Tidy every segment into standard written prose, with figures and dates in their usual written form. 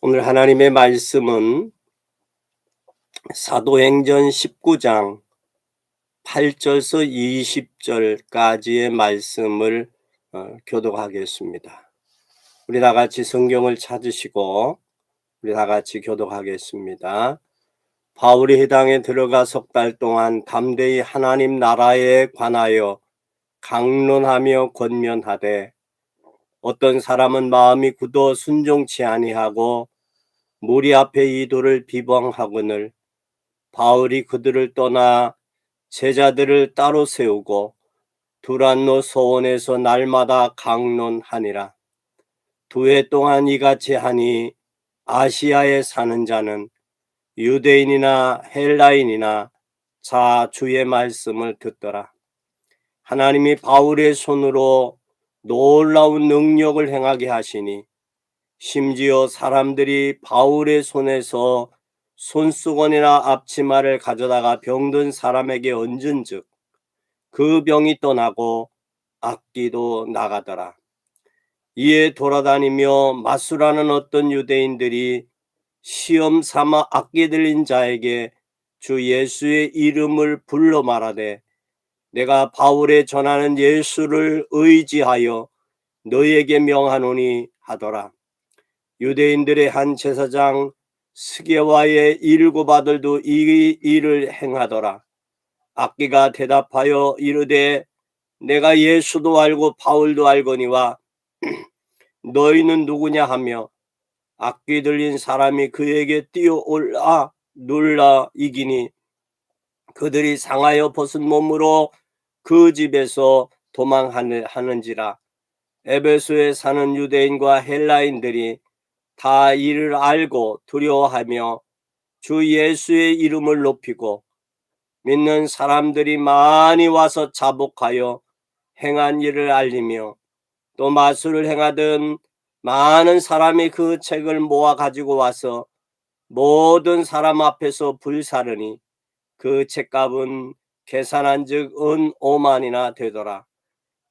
오늘 하나님의 말씀은 사도행전 19장 8절서 20절까지의 말씀을 교독하겠습니다. 우리 다 같이 성경을 찾으시고 우리 다 같이 교독하겠습니다. 바울이 해당에 들어가 석 달 동안 담대히 하나님 나라에 관하여 강론하며 권면하되 어떤 사람은 마음이 굳어 순종치 아니하고 무리 앞에 이도를 비방하거늘 바울이 그들을 떠나 제자들을 따로 세우고 두란노 소원에서 날마다 강론하니라. 2해 동안 이같이 하니 아시아에 사는 자는 유대인이나 헬라인이나 자 주의 말씀을 듣더라. 하나님이 바울의 손으로 놀라운 능력을 행하게 하시니 심지어 사람들이 바울의 손에서 손수건이나 앞치마를 가져다가 병든 사람에게 얹은즉 그 병이 떠나고 악기도 나가더라. 이에 돌아다니며 마수라는 어떤 유대인들이 시험 삼아 악기 들린 자에게 주 예수의 이름을 불러 말하되 내가 바울에 전하는 예수를 의지하여 너에게 명하노니 하더라. 유대인들의 한 제사장 스게와의 7 아들도 이 일을 행하더라. 악기가 대답하여 이르되 내가 예수도 알고 바울도 알거니와 너희는 누구냐 하며 악기 들린 사람이 그에게 뛰어올라 눌러 이기니 그들이 상하여 벗은 몸으로 그 집에서 도망하는지라. 에베소에 사는 유대인과 헬라인들이 다 이를 알고 두려워하며 주 예수의 이름을 높이고 믿는 사람들이 많이 와서 자복하여 행한 일을 알리며 또 마술을 행하던 많은 사람이 그 책을 모아 가지고 와서 모든 사람 앞에서 불사르니 그 책값은 계산한즉 은 5만이나 되더라.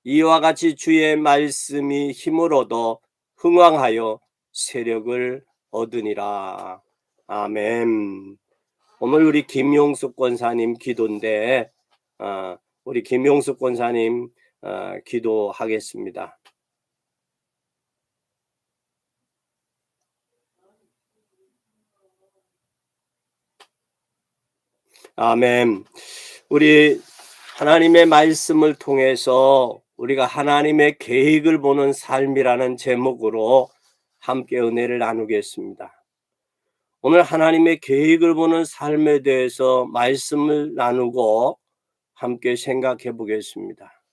이와 같이 주의 말씀이 힘을 얻어 흥왕하여 세력을 얻으니라. 아멘. 오늘 우리 김용숙 권사님 기도인데 우리 김용숙 권사님 기도하겠습니다. 아멘. 우리 하나님의 말씀을 통해서 우리가 하나님의 계획을 보는 삶이라는 제목으로 함께 은혜를 나누겠습니다. 오늘 하나님의 계획을 보는 삶에 대해서 말씀을 나누고 함께 생각해 보겠습니다.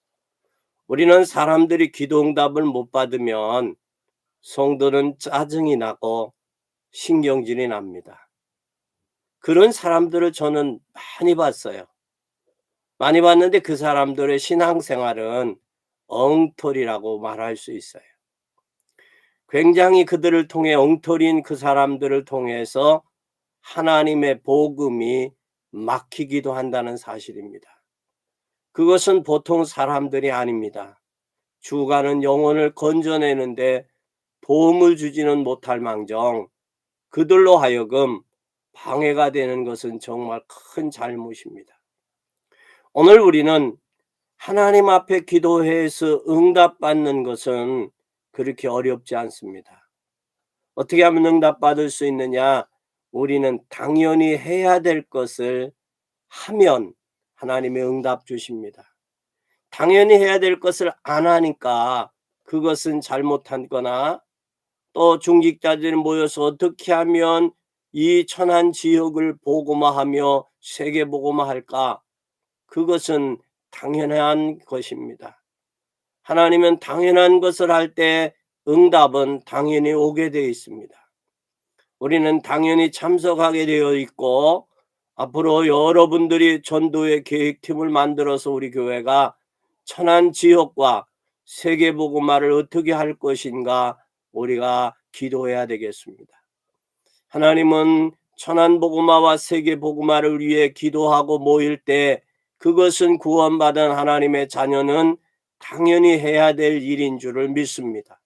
우리는 사람들이 기도응답을 못 받으면 성도는 짜증이 나고 신경질이 납니다. 그런 사람들을 저는 많이 봤어요. 많이 봤는데 그 사람들의 신앙생활은 엉터리라고 말할 수 있어요. 굉장히 그들을 통해 엉터리인 그 사람들을 통해서 하나님의 복음이 막히기도 한다는 사실입니다. 그것은 보통 사람들이 아닙니다. 죽어가는 영혼을 건져내는데 도움을 주지는 못할 망정 그들로 하여금 방해가 되는 것은 정말 큰 잘못입니다. 오늘 우리는 하나님 앞에 기도해서 응답받는 것은 그렇게 어렵지 않습니다. 어떻게 하면 응답받을 수 있느냐? 우리는 당연히 해야 될 것을 하면 하나님의 응답 주십니다. 당연히 해야 될 것을 안 하니까 그것은 잘못한 거나 또 중직자들이 모여서 어떻게 하면 이 천한 지역을 복음화하며 세계 복음화할까? 그것은 당연한 것입니다. 하나님은 당연한 것을 할 때 응답은 당연히 오게 되어 있습니다. 우리는 당연히 참석하게 되어 있고 앞으로 여러분들이 전도의 계획팀을 만들어서 우리 교회가 천한 지역과 세계 복음화를 어떻게 할 것인가 우리가 기도해야 되겠습니다. 하나님은 천한 복음화와 세계 복음화를 위해 기도하고 모일 때 그것은 구원받은 하나님의 자녀는 당연히 해야 될 일인 줄을 믿습니다.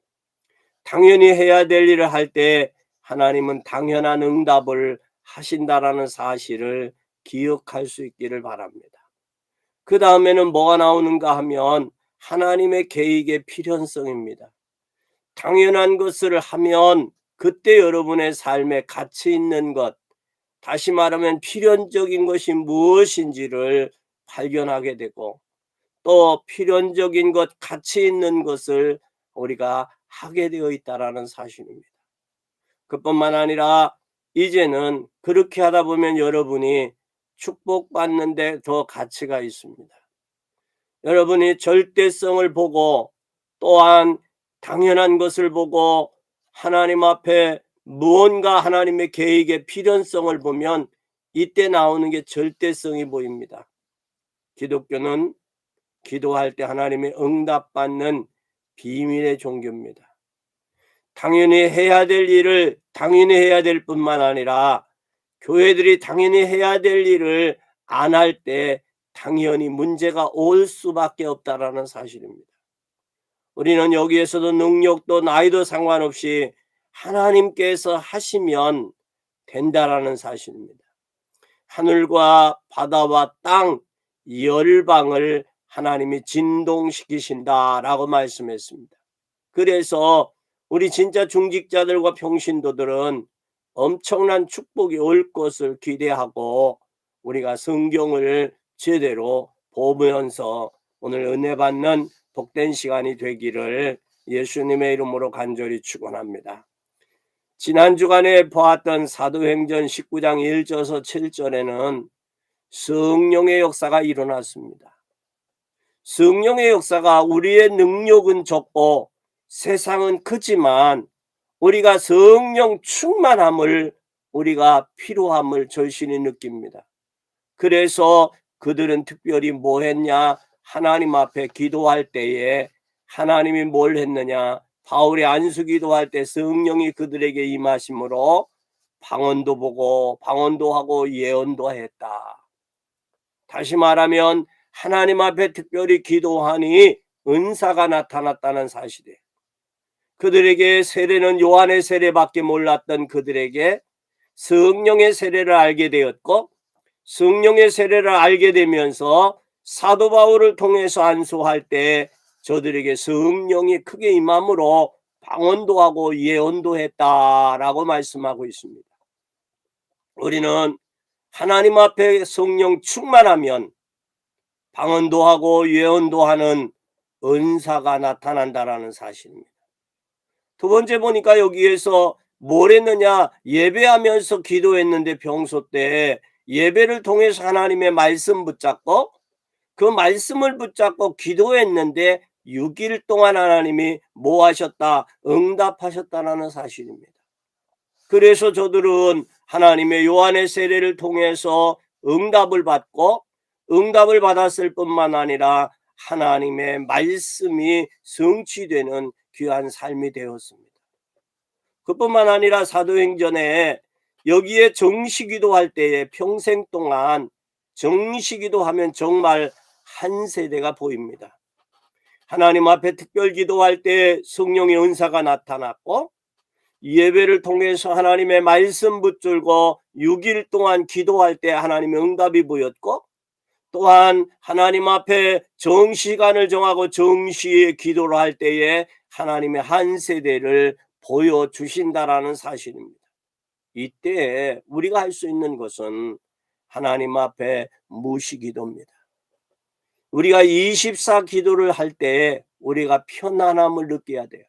당연히 해야 될 일을 할 때 하나님은 당연한 응답을 하신다라는 사실을 기억할 수 있기를 바랍니다. 그 다음에는 뭐가 나오는가 하면 하나님의 계획의 필연성입니다. 당연한 것을 하면 그때 여러분의 삶에 가치 있는 것, 다시 말하면 필연적인 것이 무엇인지를 발견하게 되고, 또 필연적인 것, 가치 있는 것을 우리가 하게 되어 있다라는 사실입니다. 그뿐만 아니라 이제는 그렇게 하다 보면 여러분이 축복받는데 더 가치가 있습니다. 여러분이 절대성을 보고 또한 당연한 것을 보고 하나님 앞에 무언가 하나님의 계획의 필연성을 보면 이때 나오는 게 절대성이 보입니다. 기독교는 기도할 때 하나님의 응답받는 비밀의 종교입니다. 당연히 해야 될 일을 당연히 해야 될 뿐만 아니라 교회들이 당연히 해야 될 일을 안 할 때 당연히 문제가 올 수밖에 없다라는 사실입니다. 우리는 여기에서도 능력도 나이도 상관없이 하나님께서 하시면 된다라는 사실입니다. 하늘과 바다와 땅, 열방을 하나님이 진동시키신다라고 말씀했습니다. 그래서 우리 진짜 중직자들과 평신도들은 엄청난 축복이 올 것을 기대하고 우리가 성경을 제대로 보면서 오늘 은혜 받는 복된 시간이 되기를 예수님의 이름으로 간절히 축원합니다. 지난 주간에 보았던 사도행전 19장 1절에서 7절에는 성령의 역사가 일어났습니다. 성령의 역사가 우리의 능력은 적고 세상은 크지만 우리가 성령 충만함을 우리가 필요함을 절실히 느낍니다. 그래서 그들은 특별히 뭐 했냐? 하나님 앞에 기도할 때에 하나님이 뭘 했느냐? 바울이 안수 기도할 때 성령이 그들에게 임하심으로 방언도 보고 방언도 하고 예언도 했다. 다시 말하면 하나님 앞에 특별히 기도하니 은사가 나타났다는 사실이에요. 그들에게 세례는 요한의 세례밖에 몰랐던 그들에게 성령의 세례를 알게 되었고, 성령의 세례를 알게 되면서 사도 바울을 통해서 안수할 때 저들에게 성령이 크게 임함으로 방언도 하고 예언도 했다라고 말씀하고 있습니다. 우리는 하나님 앞에 성령 충만하면 방언도 하고 예언도 하는 은사가 나타난다라는 사실입니다. 두 번째 보니까 여기에서 뭘 했느냐? 예배하면서 기도했는데 평소 때 예배를 통해서 하나님의 말씀 붙잡고 그 말씀을 붙잡고 기도했는데 6일 동안 하나님이 뭐 하셨다? 응답하셨다는 사실입니다. 그래서 저들은 하나님의 요한의 세례를 통해서 응답을 받고 응답을 받았을 뿐만 아니라 하나님의 말씀이 성취되는 귀한 삶이 되었습니다. 그뿐만 아니라 사도행전에 여기에 정시기도 할 때에 평생 동안 정시기도 하면 정말 한 세대가 보입니다. 하나님 앞에 특별 기도할 때 성령의 은사가 나타났고 예배를 통해서 하나님의 말씀 붙들고 6일 동안 기도할 때 하나님의 응답이 보였고 또한 하나님 앞에 정시간을 정하고 정시에 기도를 할 때에 하나님의 한 세대를 보여주신다라는 사실입니다. 이때 우리가 할 수 있는 것은 하나님 앞에 무시기도입니다. 우리가 24 기도를 할 때 우리가 편안함을 느껴야 돼요.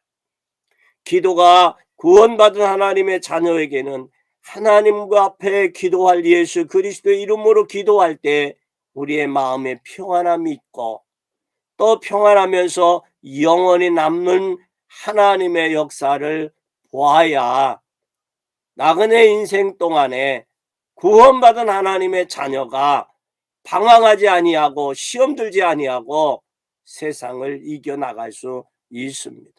기도가 구원받은 하나님의 자녀에게는 하나님 앞에 기도할 예수 그리스도의 이름으로 기도할 때 우리의 마음에 평안함이 있고 또 평안하면서 영원히 남는 하나님의 역사를 보아야 나그네 인생 동안에 구원받은 하나님의 자녀가 방황하지 아니하고 시험 들지 아니하고 세상을 이겨나갈 수 있습니다.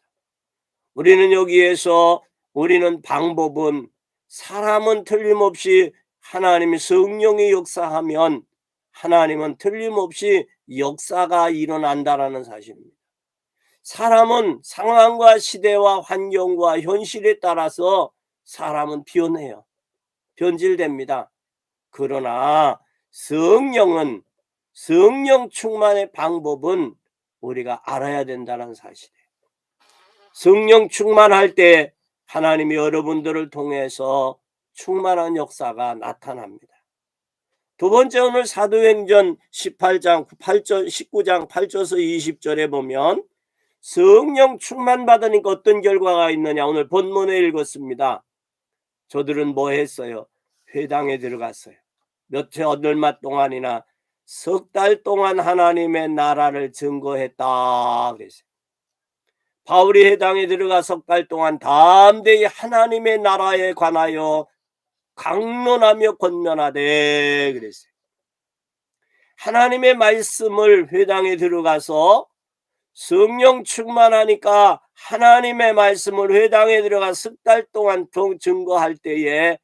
우리는 여기에서 우리는 방법은 사람은 틀림없이 하나님의 성령이 역사하면 하나님은 틀림없이 역사가 일어난다라는 사실입니다. 사람은 상황과 시대와 환경과 현실에 따라서 사람은 변해요. 변질됩니다. 그러나 성령 충만의 방법은 우리가 알아야 된다는 사실이에요. 성령 충만할 때 하나님이 여러분들을 통해서 충만한 역사가 나타납니다. 두 번째, 오늘 사도행전 19장 8절에서 20절에 보면 성령 충만 받으니까 어떤 결과가 있느냐, 오늘 본문에 읽었습니다. 저들은 뭐 했어요? 회당에 들어갔어요. 얼마 동안이나 10달 동안 하나님의 나라를 증거했다 그랬어요. 바울이 회당에 들어가 10달 동안 담대히 하나님의 나라에 관하여 강론하며 권면하되 그랬어요. 하나님의 말씀을 회당에 들어가서 성령 충만하니까 하나님의 말씀을 회당에 들어가 10달 동안 증거할 때에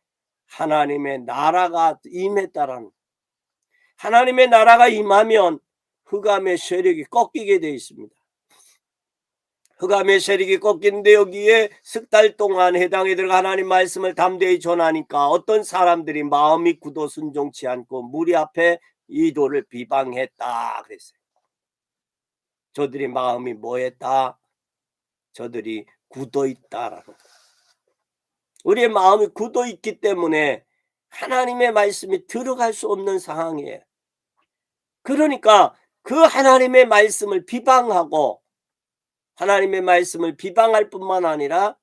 하나님의 나라가 임했다라는, 하나님의 나라가 임하면 흑암의 세력이 꺾이게 되어 있습니다. 흑암의 세력이 꺾이는데 여기에 10달 동안 회당에 들어가 하나님 말씀을 담대히 전하니까 어떤 사람들이 마음이 굳어 순종치 않고 무리 앞에 이도를 비방했다 그랬어요. 저들이 마음이 뭐했다? 저들이 굳어 있다라는 거예요. 우리의 마음이 굳어 있기 때문에 하나님의 말씀이 들어갈 수 없는 상황이에요. 그러니까 그 하나님의 말씀을 비방하고, 하나님의 말씀을 비방할 뿐만 아니라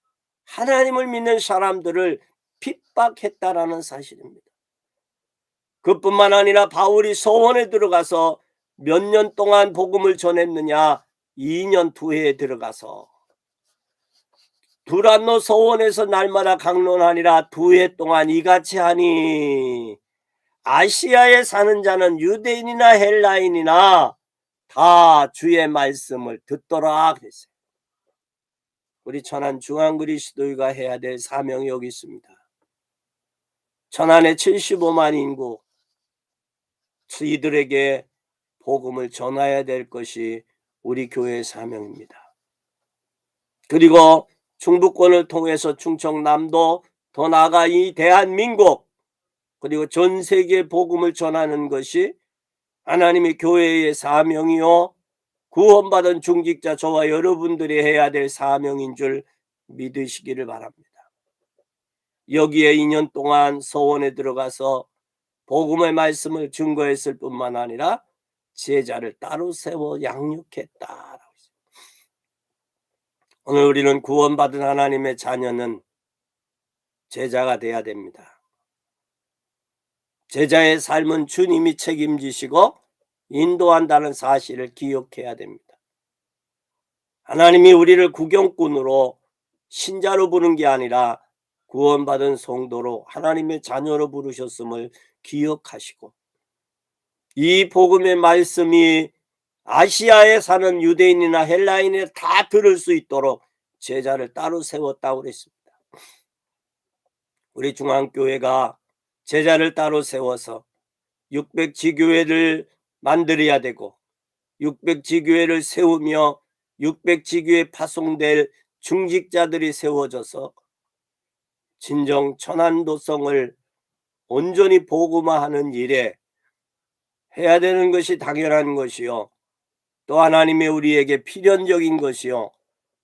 하나님을 믿는 사람들을 핍박했다라는 사실입니다. 그뿐만 아니라 바울이 서원에 들어가서 몇 년 동안 복음을 전했느냐? 2년 투회에 들어가서 두란노 서원에서 날마다 강론하니라 2해 동안 이같이 하니 아시아에 사는 자는 유대인이나 헬라인이나 다 주의 말씀을 듣더라 그랬어요. 우리 천안 중앙그리스도교가 해야 될 사명이 여기 있습니다. 천안의 75만 인구, 이들에게 복음을 전해야 될 것이 우리 교회의 사명입니다. 그리고 충북권을 통해서 충청남도, 더 나아가 이 대한민국, 그리고 전 세계에 복음을 전하는 것이 하나님의 교회의 사명이요, 구원받은 중직자 저와 여러분들이 해야 될 사명인 줄 믿으시기를 바랍니다. 여기에 2년 동안 서원에 들어가서 복음의 말씀을 증거했을 뿐만 아니라 제자를 따로 세워 양육했다. 오늘 우리는 구원받은 하나님의 자녀는 제자가 돼야 됩니다. 제자의 삶은 주님이 책임지시고 인도한다는 사실을 기억해야 됩니다. 하나님이 우리를 구경꾼으로, 신자로 부른 게 아니라 구원받은 성도로 하나님의 자녀로 부르셨음을 기억하시고, 이 복음의 말씀이 아시아에 사는 유대인이나 헬라인이 다 들을 수 있도록 제자를 따로 세웠다고 그랬습니다. 우리 중앙교회가 제자를 따로 세워서 600지교회를 만들어야 되고, 600지교회를 세우며 600지교회에 파송될 중직자들이 세워져서 진정 천안도성을 온전히 복음화하는 일에 해야 되는 것이 당연한 것이요, 또 하나님의 우리에게 필연적인 것이요,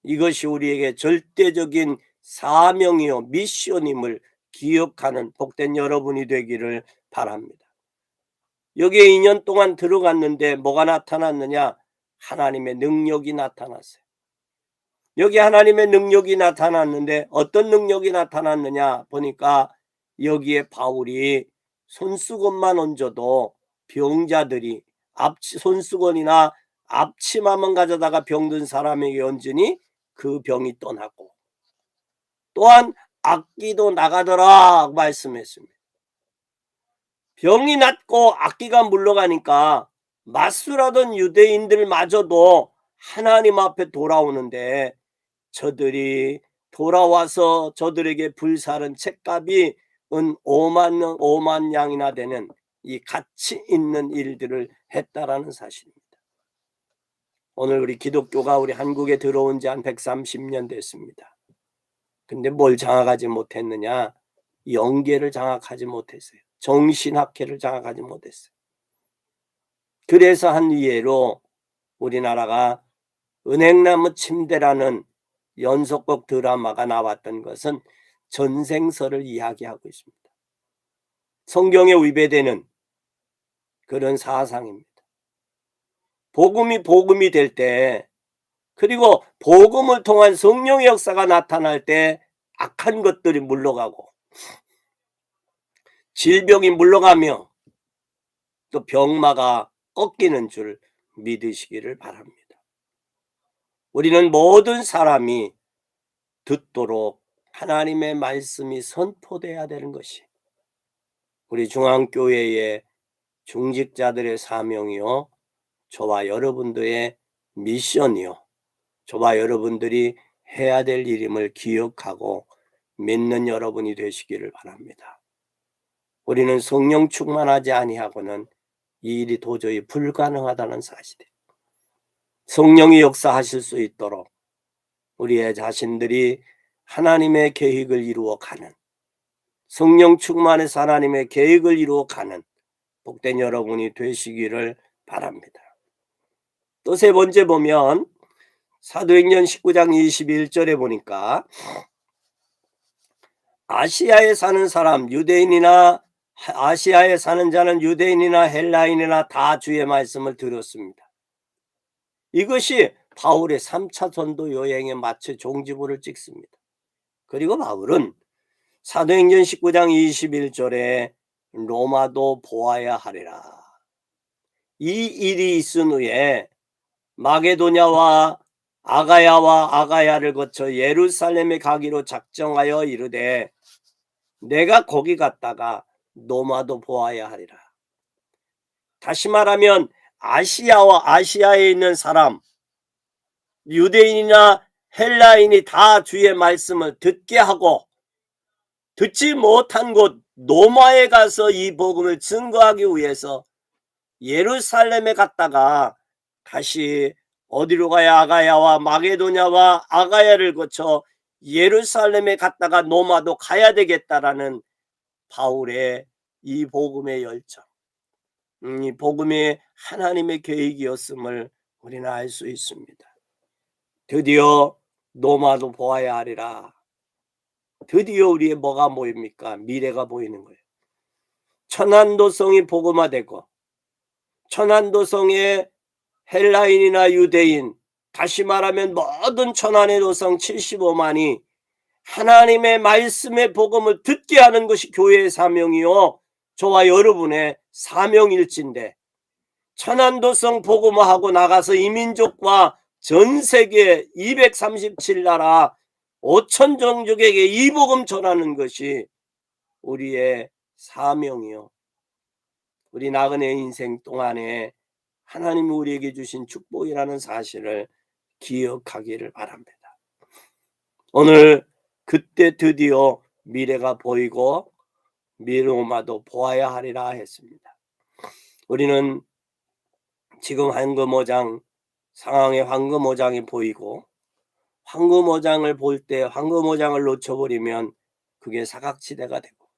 이것이 우리에게 절대적인 사명이요 미션임을 기억하는 복된 여러분이 되기를 바랍니다. 여기에 2년 동안 들어갔는데 뭐가 나타났느냐? 하나님의 능력이 나타났어요. 여기 하나님의 능력이 나타났는데 어떤 능력이 나타났느냐 보니까 여기에 바울이 손수건만 얹어도 병자들이, 손수건이나 앞치마만 가져다가 병든 사람에게 얹으니 그 병이 떠나고, 또한 악기도 나가더라 말씀했습니다. 병이 낫고 악기가 물러가니까 맞수라던 유대인들마저도 하나님 앞에 돌아오는데, 저들이 돌아와서 저들에게 불사른 책값이 은 5만 양이나 되는 이 가치 있는 일들을 했다라는 사실입니다. 오늘 우리 기독교가 우리 한국에 들어온 지 한 130년 됐습니다. 근데 뭘 장악하지 못했느냐? 영계를 장악하지 못했어요. 정신학회를 장악하지 못했어요. 그래서 한 예로 우리나라가 은행나무 침대라는 연속곡 드라마가 나왔던 것은 전생서를 이야기하고 있습니다. 성경에 위배되는 그런 사상입니다. 복음이 될 때, 그리고 복음을 통한 성령의 역사가 나타날 때 악한 것들이 물러가고 질병이 물러가며 또 병마가 꺾이는 줄 믿으시기를 바랍니다. 우리는 모든 사람이 듣도록 하나님의 말씀이 선포돼야 되는 것이 우리 중앙교회의 중직자들의 사명이요, 저와 여러분들의 미션이요, 저와 여러분들이 해야 될 일임을 기억하고 믿는 여러분이 되시기를 바랍니다. 우리는 성령 충만하지 아니하고는 이 일이 도저히 불가능하다는 사실이에요. 성령이 역사하실 수 있도록 우리의 자신들이 하나님의 계획을 이루어가는, 성령 충만해서 하나님의 계획을 이루어가는 복된 여러분이 되시기를 바랍니다. 또 세 번째 보면 사도행전 19장 21절에 보니까 아시아에 사는 사람, 유대인이나 아시아에 사는 자는 유대인이나 헬라인이나 다 주의 말씀을 들었습니다. 이것이 바울의 3차 전도 여행에 맞춰 종지부를 찍습니다. 그리고 바울은 사도행전 19장 21절에 로마도 보아야 하리라. 이 일이 있은 후에 마게도냐와 아가야를 거쳐 예루살렘에 가기로 작정하여 이르되 내가 거기 갔다가 로마도 보아야 하리라. 다시 말하면 아시아에 있는 사람, 유대인이나 헬라인이 다 주의 말씀을 듣게 하고 듣지 못한 곳 로마에 가서 이 복음을 증거하기 위해서 예루살렘에 갔다가 다시 어디로 가야 아가야와 마게도냐와 아가야를 거쳐 예루살렘에 갔다가 로마도 가야 되겠다라는 바울의 이 복음의 열정, 이 복음이 하나님의 계획이었음을 우리는 알 수 있습니다. 드디어 로마도 보아야 하리라. 드디어 우리의 뭐가 보입니까? 미래가 보이는 거예요. 천안도성이 복음화되고 천안도성의 헬라인이나 유대인, 다시 말하면 모든 천안의 도성 75만이 하나님의 말씀의 복음을 듣게 하는 것이 교회의 사명이요, 저와 여러분의 사명일진데, 천안도성 복음화하고 나가서 이민족과 전 세계 237나라 5천 종족에게 이 복음 전하는 것이 우리의 사명이요, 우리 나그네 인생 동안에 하나님이 우리에게 주신 축복이라는 사실을 기억하기를 바랍니다. 오늘 그때 드디어 미래가 보이고 로마도 보아야 하리라 했습니다. 우리는 지금 황금오장 상황에 황금오장이 보이고, 황금오장을 볼 때 황금오장을 놓쳐버리면 그게 사각지대가 되고,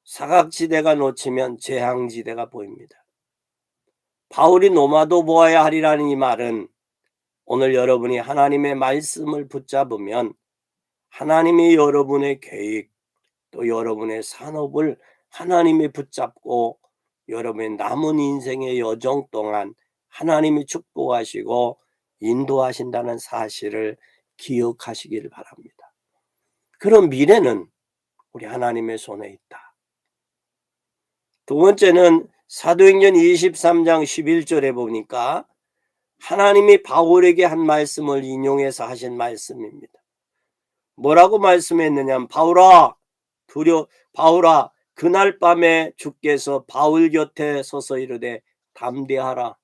사각지대가 놓치면 재앙지대가 보입니다. 바울이 로마도 보아야 하리라는 이 말은 오늘 여러분이 하나님의 말씀을 붙잡으면 하나님이 여러분의 계획, 또 여러분의 산업을 하나님이 붙잡고 여러분의 남은 인생의 여정 동안 하나님이 축복하시고 인도하신다는 사실을 기억하시기를 바랍니다. 그런 미래는 우리 하나님의 손에 있다. 두 번째는 사도행전 23장 11절에 보니까 하나님이 바울에게 한 말씀을 인용해서 하신 말씀입니다. 뭐라고 말씀했느냐? 바울아, 그날 밤에 주께서 바울 곁에 서서 이르되 담대하라.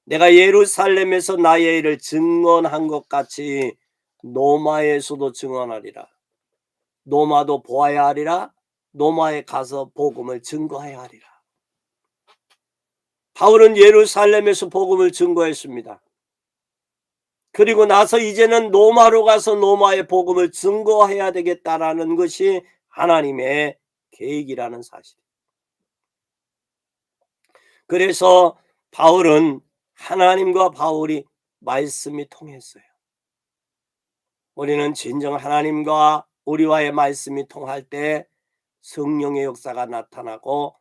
내가 예루살렘에서 나의 일을 증언한 것 같이 로마에서도 증언하리라. 로마도 보아야 하리라. 로마에 가서 복음을 증거해야 하리라. 바울은 예루살렘에서 복음을 증거했습니다. 그리고 나서 이제는 로마로 가서 로마의 복음을 증거해야 되겠다라는 것이 하나님의 계획이라는 사실. 그래서 바울은 하나님과 바울이 말씀이 통했어요. 우리는 진정 하나님과 우리와의 말씀이 통할 때 성령의 역사가 나타나고,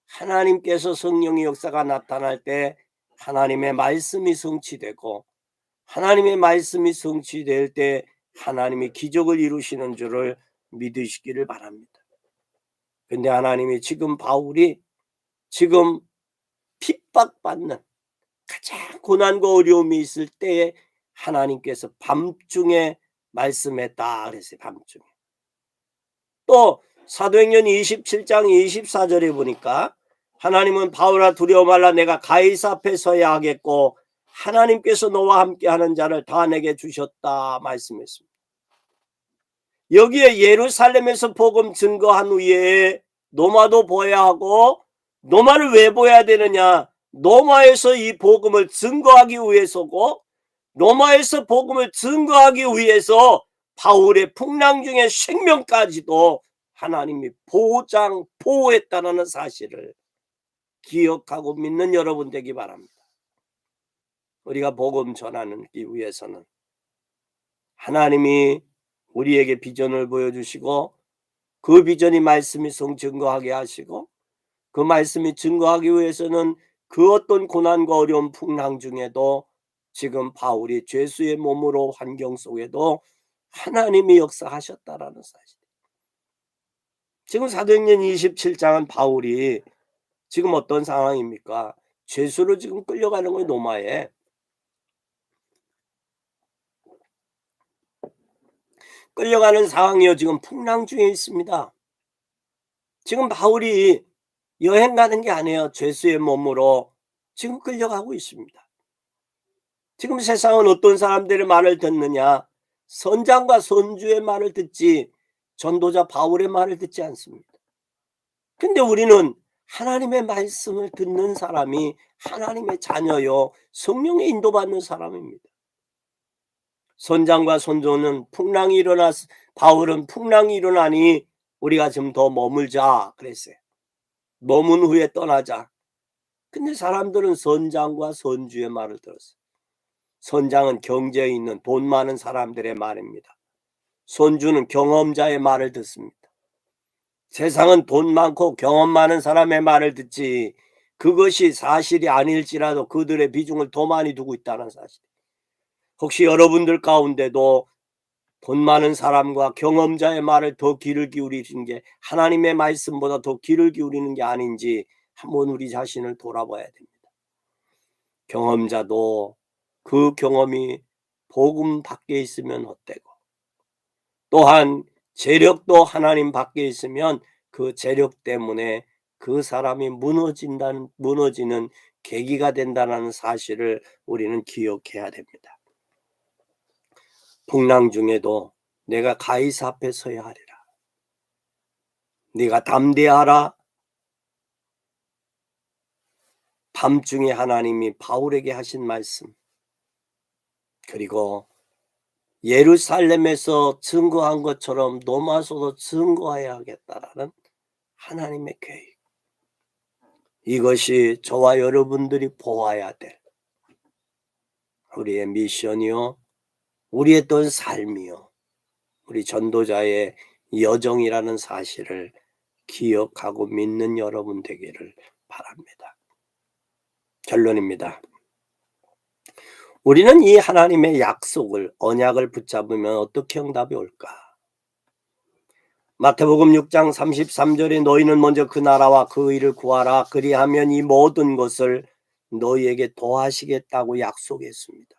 하나님께서 성령의 역사가 나타날 때 하나님의 말씀이 성취되고, 하나님의 말씀이 성취될 때 하나님이 기적을 이루시는 줄을 믿으시기를 바랍니다. 근데 하나님이 지금 바울이 지금 핍박받는 가장 고난과 어려움이 있을 때에 하나님께서 밤중에 말씀했다 그랬어요. 밤중에. 또 사도행전 27장 24절에 보니까 하나님은 바울아 두려워 말라, 내가 가이사 앞에 서야 하겠고 하나님께서 너와 함께하는 자를 다 내게 주셨다 말씀했습니다. 여기에 예루살렘에서 복음 증거한 후에 노마도 보아야 하고, 노마를 왜 보아야 되느냐? 노마에서 이 복음을 증거하기 위해서고, 로마에서 복음을 증거하기 위해서 바울의 풍랑 중에 생명까지도 하나님이 보호했다는 사실을 기억하고 믿는 여러분 되기 바랍니다. 우리가 복음 전하기 위해서는 하나님이 우리에게 비전을 보여주시고, 그 비전이 말씀이 증거하게 하시고, 그 말씀이 증거하기 위해서는 그 어떤 고난과 어려운 풍랑 중에도 지금 바울이 죄수의 몸으로 환경 속에도 하나님이 역사하셨다라는 사실. 지금 사도행전 27장은 바울이 지금 어떤 상황입니까? 죄수로 지금 끌려가는 거예요. 로마에. 끌려가는 상황이요. 지금 풍랑 중에 있습니다. 지금 바울이 여행 가는 게 아니에요. 죄수의 몸으로 지금 끌려가고 있습니다. 지금 세상은 어떤 사람들의 말을 듣느냐? 선장과 선주의 말을 듣지 전도자 바울의 말을 듣지 않습니다. 근데 우리는 하나님의 말씀을 듣는 사람이 하나님의 자녀요, 성령의 인도받는 사람입니다. 선장과 선조는 풍랑이 바울은 풍랑이 일어나니 우리가 좀 더 머물자 그랬어요. 머문 후에 떠나자. 근데 사람들은 선장과 선주의 말을 들었어요. 선장은 경제에 있는 돈 많은 사람들의 말입니다. 선주는 경험자의 말을 듣습니다. 세상은 돈 많고 경험 많은 사람의 말을 듣지, 그것이 사실이 아닐지라도 그들의 비중을 더 많이 두고 있다는 사실. 혹시 여러분들 가운데도 돈 많은 사람과 경험자의 말을 더 귀를 기울이신 게 하나님의 말씀보다 더 귀를 기울이는 게 아닌지 한번 우리 자신을 돌아봐야 됩니다. 경험자도 그 경험이 복음 밖에 있으면 헛되고, 또한 재력도 하나님 밖에 있으면 그 재력 때문에 그 사람이 무너지는 계기가 된다는 사실을 우리는 기억해야 됩니다. 풍랑 중에도 내가 가이사 앞에 서야 하리라. 네가 담대하라. 밤중에 하나님이 바울에게 하신 말씀, 그리고 예루살렘에서 증거한 것처럼 로마서도 증거해야 하겠다라는 하나님의 계획, 이것이 저와 여러분들이 보아야 될 우리의 미션이요, 우리의 어떤 삶이요, 우리 전도자의 여정이라는 사실을 기억하고 믿는 여러분 되기를 바랍니다. 결론입니다. 우리는 이 하나님의 약속을, 언약을 붙잡으면 어떻게 응답이 올까? 마태복음 6장 33절에 너희는 먼저 그 나라와 그 의를 구하라. 그리하면 이 모든 것을 너희에게 더하시겠다고 약속했습니다.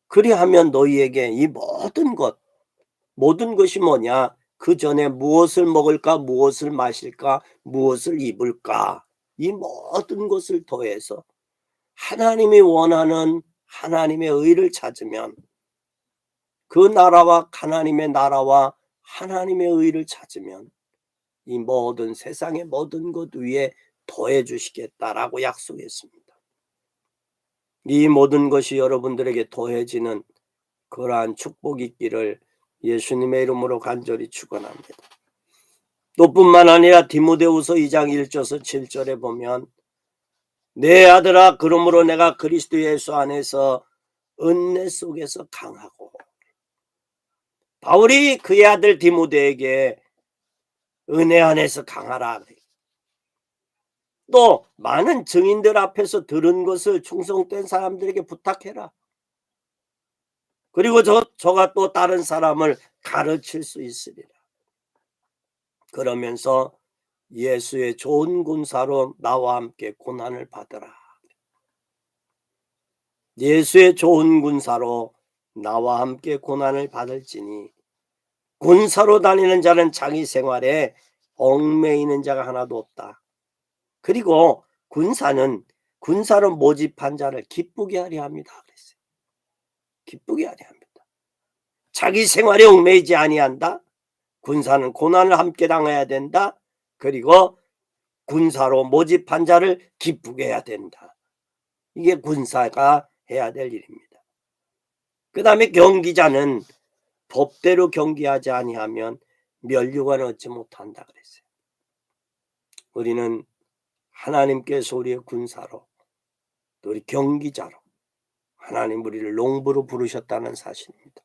그리하면 너희에게 이 모든 것이 뭐냐? 그 전에 무엇을 먹을까, 무엇을 마실까, 무엇을 입을까, 이 모든 것을 더해서 하나님이 원하는 하나님의 의를 찾으면, 그 나라와 하나님의 나라와 하나님의 의를 찾으면 이 모든 세상의 모든 것 위에 더해 주시겠다라고 약속했습니다. 이 모든 것이 여러분들에게 더해지는 그러한 축복이 있기를 예수님의 이름으로 간절히 축원합니다. 또 뿐만 아니라 디모데후서 2장 1절에서 7절에 보면 내 아들아 그러므로 내가 그리스도 예수 안에서 은혜 속에서 강하고, 바울이 그의 아들 디모데에게 은혜 안에서 강하라. 또 많은 증인들 앞에서 들은 것을 충성된 사람들에게 부탁해라. 그리고 저가 또 다른 사람을 가르칠 수 있으리라. 그러면서 예수의 좋은 군사로 나와 함께 고난을 받으라. 예수의 좋은 군사로 나와 함께 고난을 받을지니 군사로 다니는 자는 자기 생활에 얽매이는 자가 하나도 없다. 그리고 군사로 모집한 자를 기쁘게 하려 합니다. 그랬어요. 기쁘게 하려 합니다. 자기 생활에 얽매이지 아니한다. 군사는 고난을 함께 당해야 된다. 그리고 군사로 모집한 자를 기쁘게 해야 된다. 이게 군사가 해야 될 일입니다. 그 다음에 경기자는 법대로 경기하지 아니하면 면류관을 얻지 못한다 그랬어요. 우리는 하나님께서 우리의 군사로, 또 우리 경기자로 하나님 우리를 농부로 부르셨다는 사실입니다.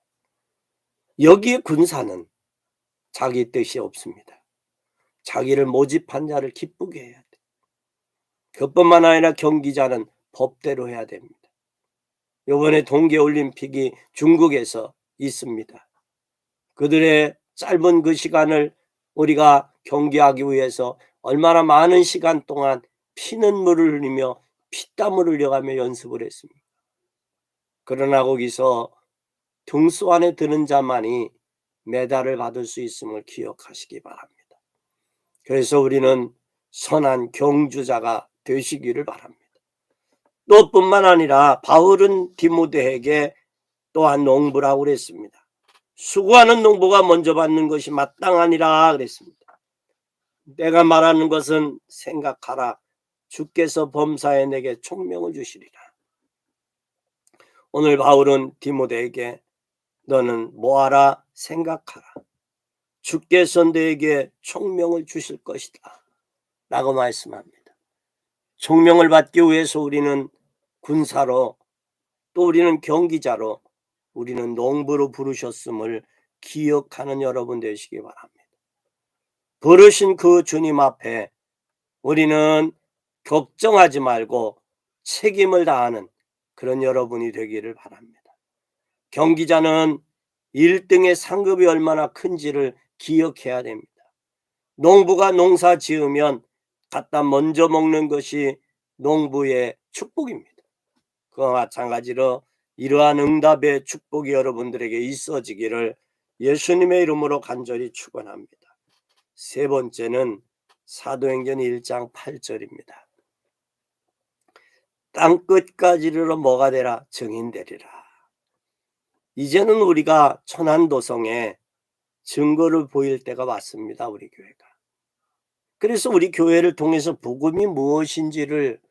여기에 군사는 자기 뜻이 없습니다. 자기를 모집한 자를 기쁘게 해야 돼. 그뿐만 아니라 경기자는 법대로 해야 됩니다. 이번에 동계올림픽이 중국에서 있습니다. 그들의 짧은 그 시간을 우리가 경기하기 위해서 얼마나 많은 시간 동안 피눈물을 흘리며 피땀을 흘려가며 연습을 했습니다. 그러나 거기서 등수 안에 드는 자만이 메달을 받을 수 있음을 기억하시기 바랍니다. 그래서 우리는 선한 경주자가 되시기를 바랍니다. 또 뿐만 아니라 바울은 디모데에게 또한 농부라고 그랬습니다. 수고하는 농부가 먼저 받는 것이 마땅하니라 그랬습니다. 내가 말하는 것은 생각하라. 주께서 범사에 내게 총명을 주시리라. 오늘 바울은 디모데에게 너는 뭐하라 생각하라. 주께서 너에게 총명을 주실 것이다 라고 말씀합니다. 총명을 받기 위해서 우리는 군사로, 또 우리는 경기자로, 우리는 농부로 부르셨음을 기억하는 여러분 되시기 바랍니다. 부르신 그 주님 앞에 우리는 걱정하지 말고 책임을 다하는 그런 여러분이 되기를 바랍니다. 경기자는 1등의 상급이 얼마나 큰지를 기억해야 됩니다. 농부가 농사 지으면 갖다 먼저 먹는 것이 농부의 축복입니다. 그와 마찬가지로 이러한 응답의 축복이 여러분들에게 있어지기를 예수님의 이름으로 간절히 축원합니다. 세 번째는 사도행전 1장 8절입니다. 땅 끝까지 이르러 뭐가 되라? 증인 되리라. 이제는 우리가 천안도성에 증거를 보일 때가 왔습니다. 우리 교회가. 그래서 우리 교회를 통해서 복음이 무엇인지를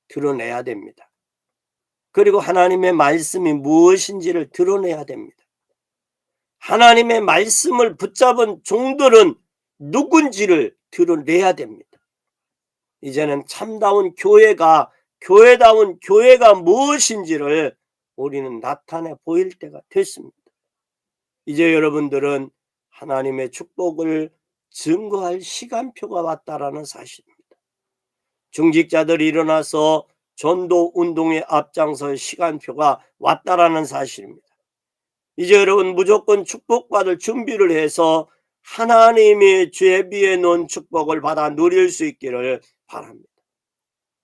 드러내야 됩니다. 그리고 하나님의 말씀이 무엇인지를 드러내야 됩니다. 하나님의 말씀을 붙잡은 종들은 누군지를 드러내야 됩니다. 이제는 참다운 교회다운 교회가 무엇인지를 우리는 나타내 보일 때가 됐습니다. 이제 여러분들은 하나님의 축복을 증거할 시간표가 왔다라는 사실입니다. 중직자들이 일어나서 전도 운동에 앞장설 시간표가 왔다라는 사실입니다. 이제 여러분 무조건 축복받을 준비를 해서 하나님이 죄비해 놓은 축복을 받아 누릴 수 있기를 바랍니다.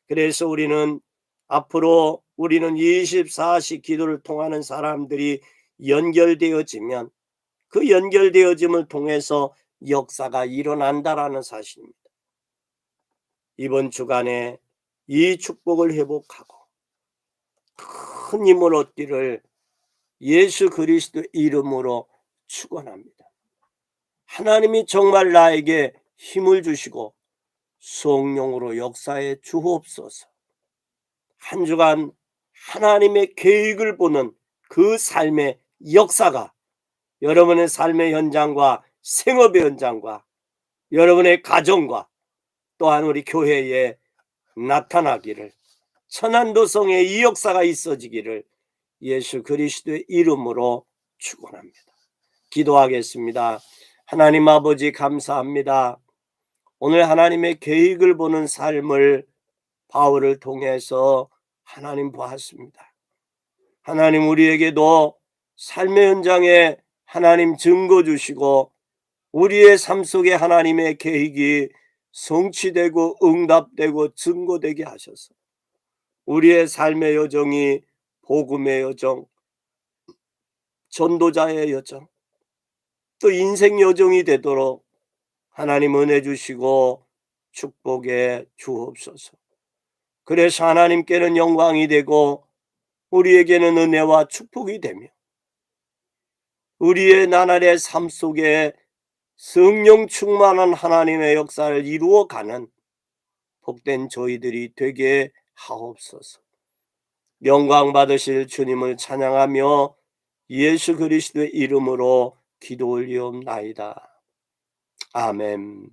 그래서 우리는 앞으로 우리는 24시 기도를 통하는 사람들이 연결되어지면 그 연결되어짐을 통해서 역사가 일어난다라는 사실입니다. 이번 주간에 이 축복을 회복하고 큰 힘을 얻기를 예수 그리스도 이름으로 축원합니다. 하나님이 정말 나에게 힘을 주시고 성령으로 역사에 주옵소서. 한 주간 하나님의 계획을 보는 그 삶의 역사가 여러분의 삶의 현장과 생업의 현장과 여러분의 가정과 또한 우리 교회에 나타나기를, 천안도성에 이 역사가 있어지기를 예수 그리스도의 이름으로 축원합니다. 기도하겠습니다. 하나님 아버지 감사합니다. 오늘 하나님의 계획을 보는 삶을 바울을 통해서 하나님 보았습니다. 하나님 우리에게도 삶의 현장에 하나님 증거 주시고 우리의 삶 속에 하나님의 계획이 성취되고 응답되고 증거되게 하셔서 우리의 삶의 여정이 복음의 여정, 전도자의 여정, 또 인생 여정이 되도록 하나님 은혜 주시고 축복해 주옵소서. 그래서 하나님께는 영광이 되고 우리에게는 은혜와 축복이 되며 우리의 나날의 삶 속에 성령 충만한 하나님의 역사를 이루어가는 복된 저희들이 되게 하옵소서. 영광 받으실 주님을 찬양하며 예수 그리스도의 이름으로 기도 올리옵나이다. 아멘.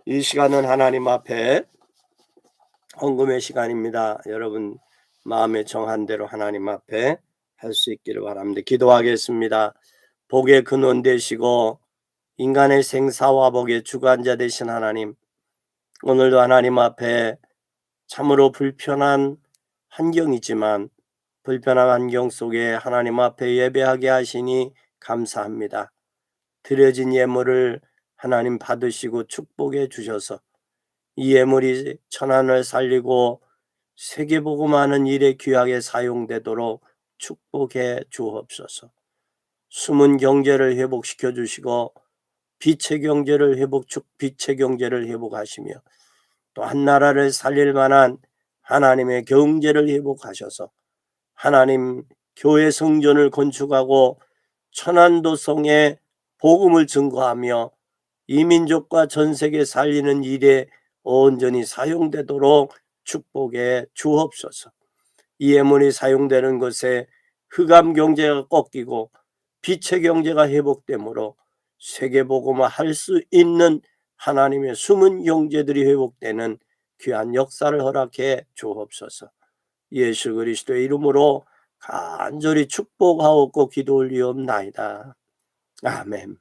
이 시간은 하나님 앞에 헌금의 시간입니다. 여러분 마음에 정한 대로 하나님 앞에 할 수 있기를 바랍니다. 기도하겠습니다. 복의 근원 되시고 인간의 생사와 복의 주관자 되신 하나님, 오늘도 하나님 앞에 참으로 불편한 환경이지만 불편한 환경 속에 하나님 앞에 예배하게 하시니 감사합니다. 드려진 예물을 하나님 받으시고 축복해 주셔서 이 예물이 천안을 살리고 세계복음하는 일에 귀하게 사용되도록 축복해 주옵소서. 숨은 경제를 회복시켜 주시고 빛의 경제를 회복하시며 또 한 나라를 살릴 만한 하나님의 경제를 회복하셔서 하나님 교회 성전을 건축하고 천안도성에 복음을 증거하며 이민족과 전세계 살리는 일에 온전히 사용되도록 축복해 주옵소서. 이 예물이 사용되는 것에 흑암 경제가 꺾이고 빛의 경제가 회복되므로 세계복음화 할 수 있는 하나님의 숨은 경제들이 회복되는 귀한 역사를 허락해 주옵소서. 예수 그리스도의 이름으로 간절히 축복하옵고 기도 올리옵나이다. 아멘.